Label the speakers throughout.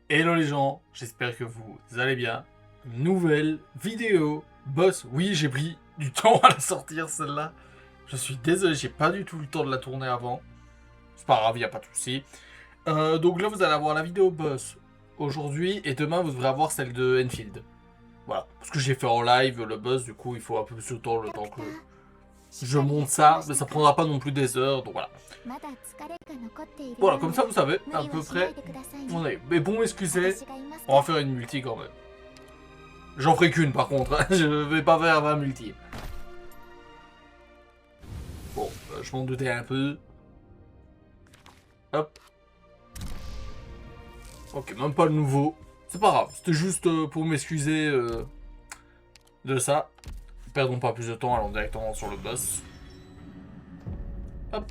Speaker 1: Hello les gens, j'espère que vous allez bien. Nouvelle vidéo boss. Oui, j'ai pris du temps à la sortir celle-là. Je suis désolé, j'ai pas du tout le temps de la tourner avant. C'est pas grave, y a pas de souci. Donc là, vous allez avoir la vidéo boss aujourd'hui et demain, vous devrez avoir celle de Enfield. Voilà, parce que j'ai fait en live le boss, du coup, il faut un peu plus de temps, le temps que je monte ça, mais ça prendra pas non plus des heures, donc voilà. Voilà, comme ça, vous savez à peu près on est. Mais bon, excusez, on va faire une multi quand même. J'en ferai qu'une par contre, hein. Je vais pas faire 20 multi. Bon, je m'en doutais un peu. Hop. Ok, même pas le nouveau. C'est pas grave, c'était juste pour m'excuser de ça. Perdons pas plus de temps, allons directement sur le boss. Hop.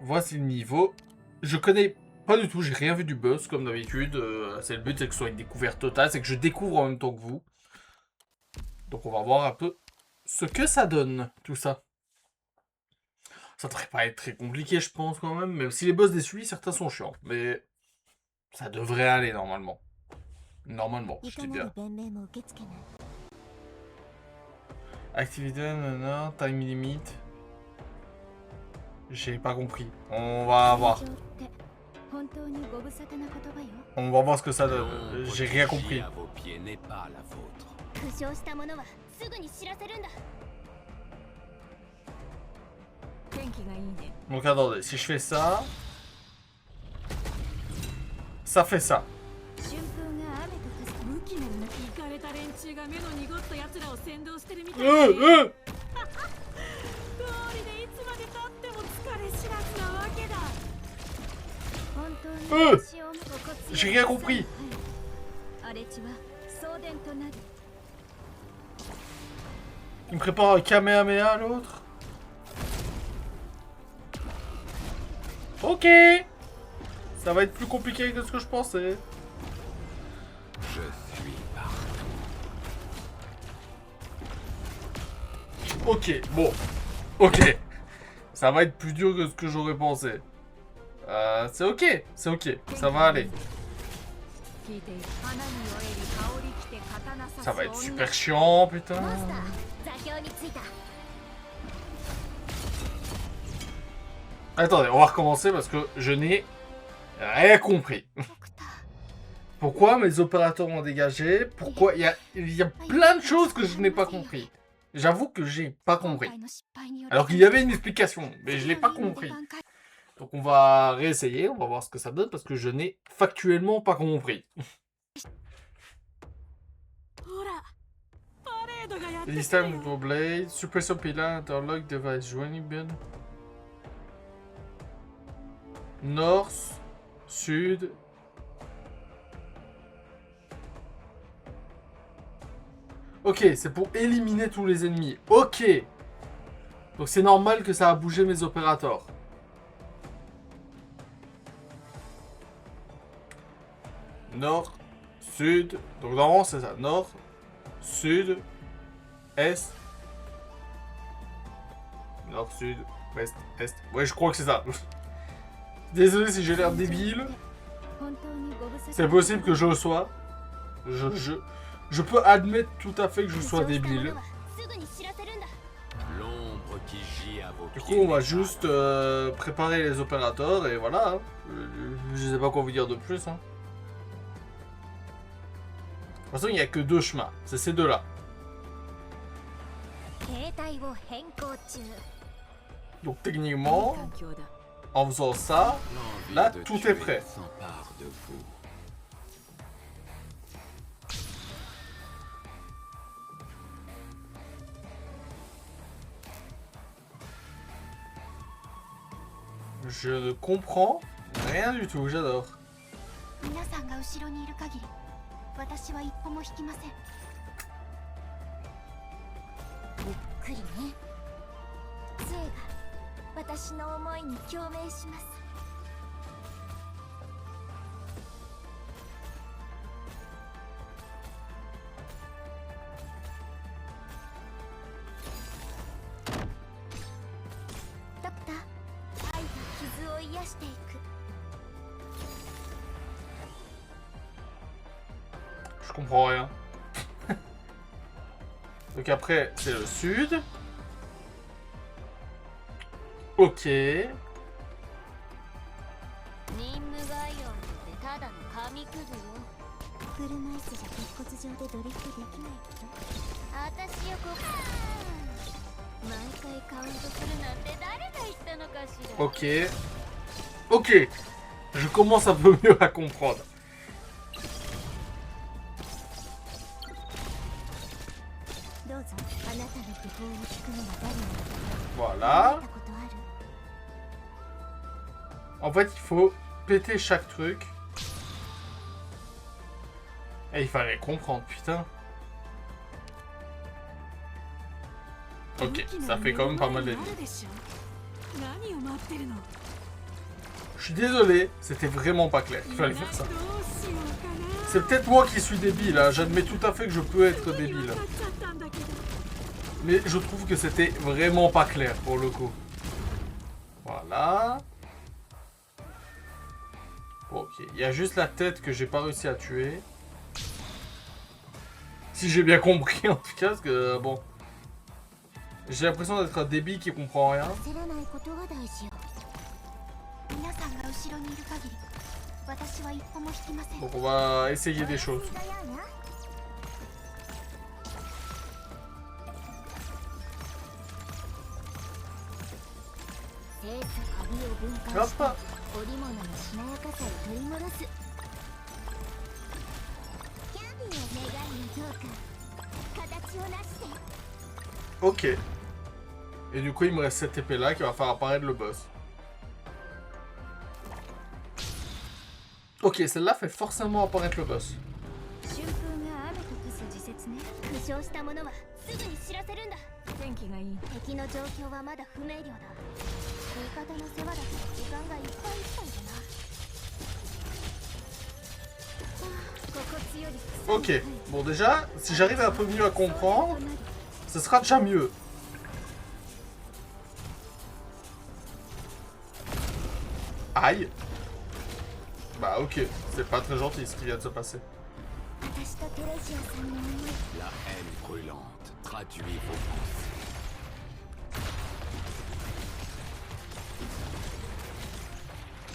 Speaker 1: Voici le niveau. Je connais pas du tout, j'ai rien vu du boss comme d'habitude. C'est le but, c'est que ce soit une découverte totale, c'est que je découvre en même temps que vous. Donc on va voir un peu ce que ça donne, tout ça. Ça devrait pas être très compliqué, je pense, quand même. Même si les boss des suivis, certains sont chiants. Mais ça devrait aller, normalement. Normalement, je dis bien. Activité, non, time limit. J'ai pas compris. On va voir. On va voir ce que ça donne. J'ai rien compris. Donc attendez, si je fais ça... Ça fait ça. J'ai rien compris. Il me prépare un Kamehameha l'autre. Ok. Ça va être plus compliqué que ce que je pensais.
Speaker 2: Je suis partout.
Speaker 1: Ok, bon. Ok. Ça va être plus dur que ce que j'aurais pensé. C'est ok. C'est ok. Ça va aller. Ça va être super chiant, putain. Attendez, on va recommencer parce que je n'ai rien compris. Pourquoi mes opérateurs ont dégagé? Pourquoi il y a plein de choses que je n'ai pas compris. J'avoue que j'ai pas compris. Alors qu'il y avait une explication, mais je l'ai pas compris. Donc on va réessayer, on va voir ce que ça donne parce que je n'ai factuellement pas compris. This time with blade, suppressor pillar, interlock device joining bin. North, sud. Ok, c'est pour éliminer tous les ennemis. Ok. Donc c'est normal que ça a bougé mes opérateurs. Nord, sud. Donc normalement c'est ça. Nord, sud, est. Nord, sud, ouest, est. Ouais, je crois que c'est ça. Désolé si j'ai l'air débile. C'est possible que je le sois. Je peux admettre tout à fait que je sois débile. Du coup, on va juste préparer les opérateurs et voilà. Hein. Je sais pas quoi vous dire de plus. Hein. De toute façon, il n'y a que deux chemins. C'est ces deux-là. Donc techniquement, en faisant ça, là, tout est prêt. Je ne comprends rien du tout, j'adore. Je comprends rien. Donc après, c'est le sud. Ok.
Speaker 3: 任務概要なんてただの紙くずよ。車椅子じゃ鉄骨上でドリフトできないけど、私よこ毎回カウントするなんて誰が言ったのかしら。
Speaker 1: Ok. Ok. Je commence un peu mieux à comprendre.
Speaker 3: どうぞ、あなたの手法を聞くのは誰なのか。
Speaker 1: Voilà.
Speaker 3: 聞いたことある？
Speaker 1: En fait, il faut péter chaque truc. Et il fallait comprendre, putain. Ok, ça fait quand même pas mal d'ennemis. Je suis désolé, c'était vraiment pas clair. Il fallait faire ça. C'est peut-être moi qui suis débile, hein. J'admets tout à fait que je peux être débile. Mais je trouve que c'était vraiment pas clair pour le coup. Voilà. Ok, il y a juste la tête que j'ai pas réussi à tuer. Si j'ai bien compris en tout cas, parce que bon... J'ai l'impression d'être un débile qui comprend rien.
Speaker 3: 焦らないことが大事よ。皆さんが後ろにいる限り、私は一歩も引きません。
Speaker 1: Donc on va essayer des choses.
Speaker 3: 精査カビを分解
Speaker 1: Hop
Speaker 3: して織物のしなやかさを取り戻す。キャビンを願いのどうか形をなして。
Speaker 1: Ok. Et du coup, il me reste cette épée là qui va faire apparaître le boss. Ok, celle-là fait forcément apparaître le boss.
Speaker 3: 春風が雨と化す時節ね。負傷した者はすぐに知らせるんだ。天気がいい。敵の状況はまだ不明瞭だ。味方の世話だから時間がいっぱいいっぱいだな。ここ強い。
Speaker 1: Ok. Bon, déjà, si j'arrive un peu mieux à comprendre, ce sera déjà mieux. Aïe. Bah ok, c'est pas très gentil ce qui vient de se passer.
Speaker 3: 私とテレジアさんの思い。
Speaker 2: La haine brûlante traduit vos pensées.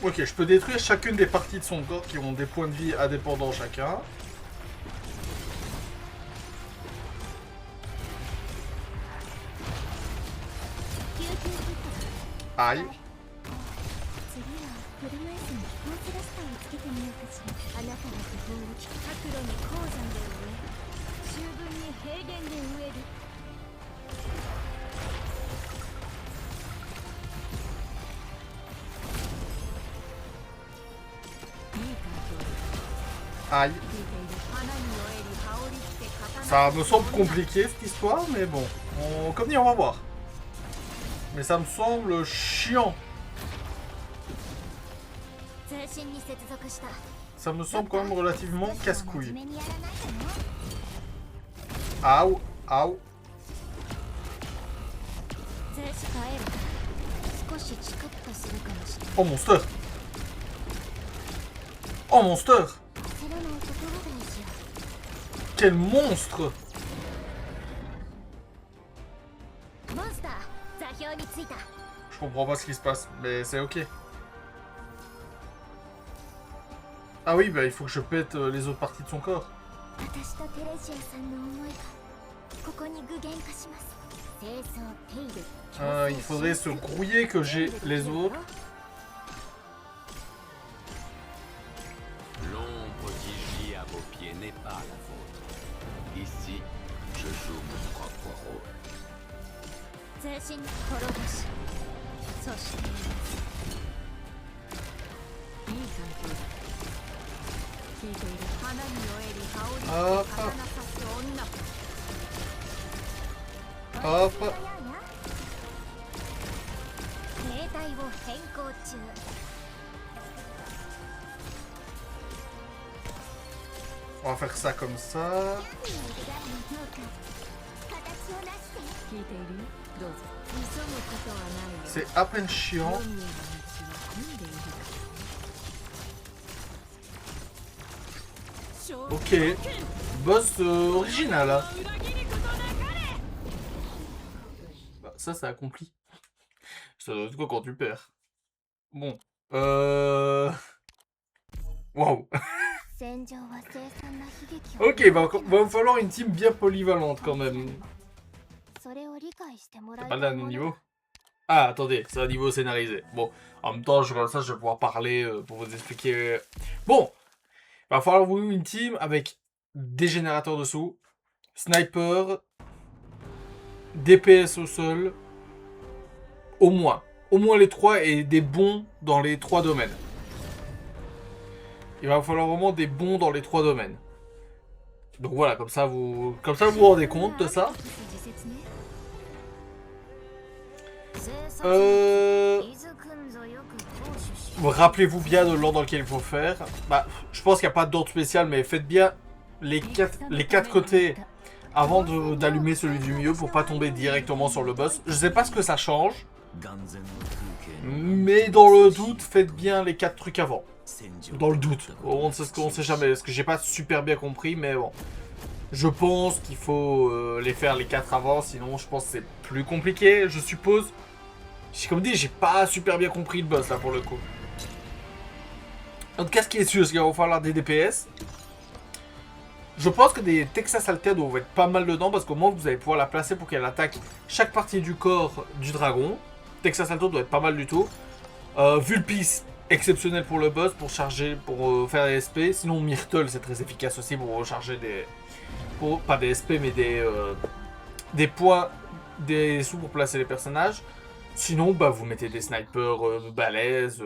Speaker 1: Ok, je peux détruire chacune des parties de son corps qui ont des points de vie indépendants chacun. Aïe.
Speaker 3: 次は車椅子に飛行スラスターをつけてみようかしら。あなたの手法を聞く。角度に鉱山で植え、秋分に平原で植える。
Speaker 1: Aïe. Ça me semble compliqué cette histoire, mais bon. Comme dit, on va voir. Mais ça me semble chiant. Ça me semble quand même relativement casse-couille. Aouh, aouh. Oh monster. Oh monster. Quel monstre. Je comprends pas ce qui se passe, mais c'est ok. Ah oui, bah il faut que je pète les autres parties de son corps. Il faudrait se grouiller que j'ai les autres.
Speaker 2: L'ombre qui gît à vos pieds n'est pas la vôtre. Ici, je joue mon propre rôle.
Speaker 3: 全身に転がし、そしていい環境だ。聞いている。花に酔える香りを花なさす女。
Speaker 1: Hop.
Speaker 3: 形態を変更中。
Speaker 1: On va faire ça comme ça. C'est à peine chiant. Ok. boss original. Hein. Bah, ça accompli. Ça doit être quoi quand tu perds? Bon. Waouh. Ok, va me falloir une team bien polyvalente quand même. C'est pas le dernier niveau? Ah, attendez, c'est un niveau scénarisé. Bon, en même temps, comme ça, je vais pouvoir parler pour vous expliquer. Bon, il va falloir vous une team avec des générateurs dessous, sniper, DPS au sol, au moins les 3 et des bons dans les 3 domaines. Il va falloir vraiment des bons dans les 3 domaines. Donc voilà, comme ça vous vous rendez compte de ça. Rappelez-vous bien de l'ordre dans lequel il faut faire. Bah, je pense qu'il n'y a pas d'ordre spécial, mais faites bien les 4 côtés avant d'allumer celui du milieu pour pas tomber directement sur le boss. Je sais pas ce que ça change, mais dans le doute, faites bien les 4 trucs avant. Dans le doute, on sait jamais, parce que j'ai pas super bien compris, mais bon. Je pense qu'il faut les faire les 4 avant, sinon je pense que c'est plus compliqué, je suppose. Comme dit, j'ai pas super bien compris le boss là pour le coup. En tout cas, ce qui est sûr, c'est qu'il va falloir des DPS. Je pense que des Texas Alter doivent être pas mal dedans, parce qu'au moins vous allez pouvoir la placer pour qu'elle attaque chaque partie du corps du dragon. Texas Alter doit être pas mal du tout. Vulpix, exceptionnel pour le boss, pour charger, pour faire des SP. Sinon Myrtle, c'est très efficace aussi pour recharger des... pas des SP, mais des points, des sous pour placer les personnages. Sinon, bah, vous mettez des snipers balèzes.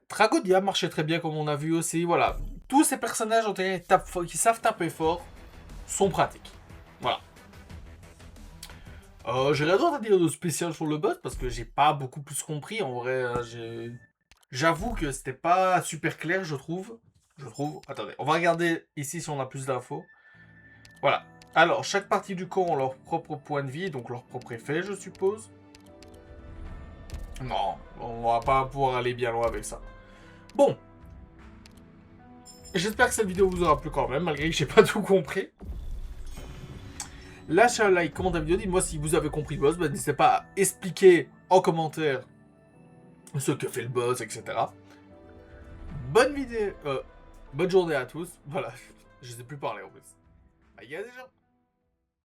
Speaker 1: Tragodia marchait très bien, comme on a vu aussi. Voilà. Tous ces personnages en qui savent taper fort sont pratiques. Voilà. J'ai rien d'autre à dire de spécial sur le boss parce que j'ai pas beaucoup plus compris. En vrai, j'avoue que c'était pas super clair, je trouve. Attendez, on va regarder ici si on a plus d'infos. Voilà. Alors, chaque partie du corps ont leur propre point de vie, donc leur propre effet, je suppose. Non, on va pas pouvoir aller bien loin avec ça. Bon. J'espère que cette vidéo vous aura plu quand même, malgré que j'ai pas tout compris. Lâchez un like, commentez la vidéo, dites-moi si vous avez compris le boss. Bah, n'hésitez pas à expliquer en commentaire ce que fait le boss, etc. Bonne vidéo, bonne journée à tous. Voilà, je sais plus parler en plus. Bye, les gens.